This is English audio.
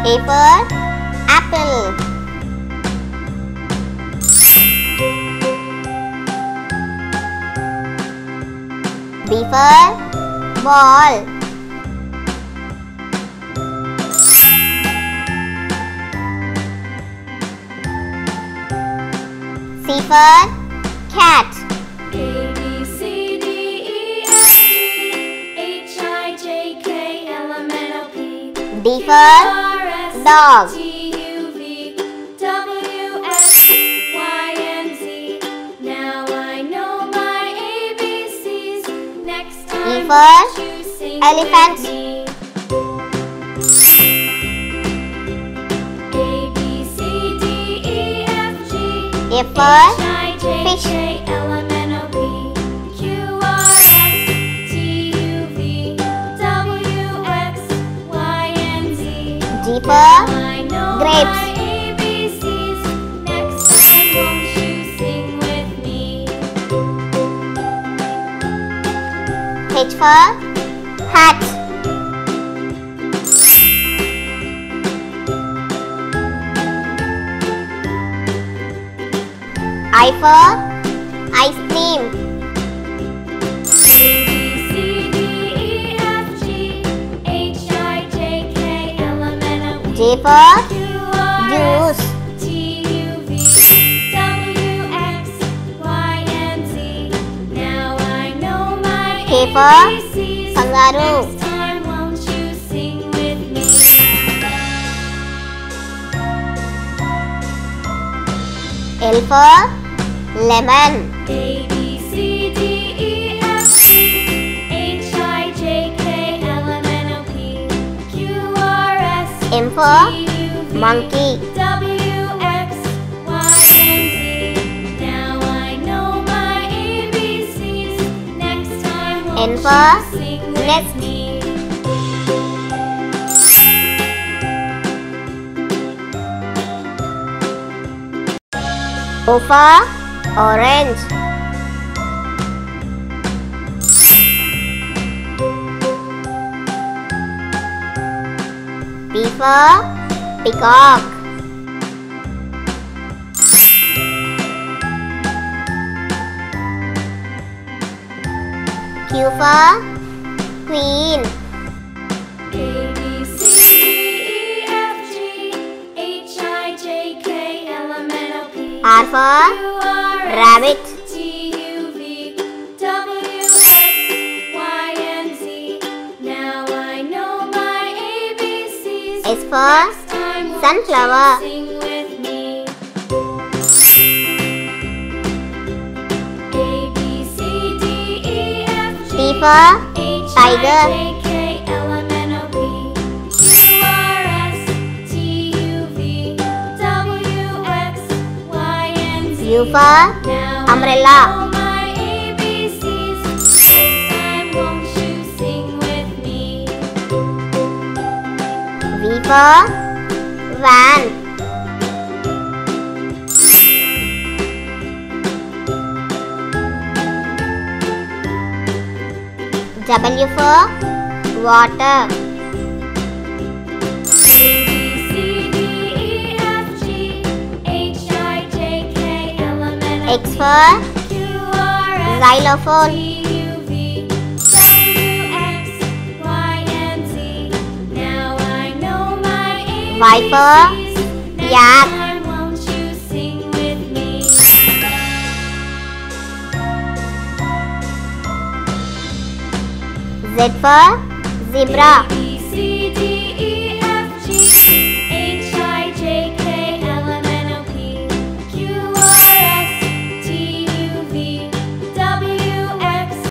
A for apple. B for ball. C for cat. A, B, C, D, E, F, G, H, I, J, K, L, M, N, O, P, D Q, for R, S, dog. T, U, V, W, X, Y, and Z. Now I know my ABCs. Next time won't you sing elephant. with me? A, B, C, D, E, F, G, F for H, fish. I, J, K, L, M, N, O, P, Q, R, S, T, U, V, W, X, Y, and Z. G for I know grapes. my ABCs. Next time won't you sing with me? H for hat. I for ice cream. A, B, C, D, E, F, G, H, I, J, K, L, M, N, O, P, J for Q, R, juice. S, T, U, V, W, X, Y, and Z. Now I know my K for ABCs. kangaroo. Next time won't you sing with me? L for lemon. A, B, C, D, E, F, G, H, I, J, K, L, M, N, O, P, Q, R, S, M for T, U, V, monkey. W, X, Y, and Z. Now I know my ABCs. Next time N won't for you sing with nest. me? O for orange. P for peacock. Q for queen. A, B, C, D, E, F, G, H, I, J, K, L, M, N, O, P, R for Q, R, S, rabbit. T, U, V, W, X, Y, and Z. Now I know my ABCs. S for Next time won't sunflower. you sing with me? A, B, C, D, E, F, G, T for H, tiger. I, J, K, L, M, N, O, P, Q, R, S, T, U, V, W, X, Y, and Z. U for Now umbrella. I know my ABCs. Next time won't you sing with me? V for van. W for water. A, B, C, D, E, F, G, H, I, J, K, L, M, N, O, X P, for Q, R, S, xylophone. T, U, V, W, X, Y, and Z. Now I know my Y for ABCs. Next yak. time won't you sing with me? Z for zebra. A, B,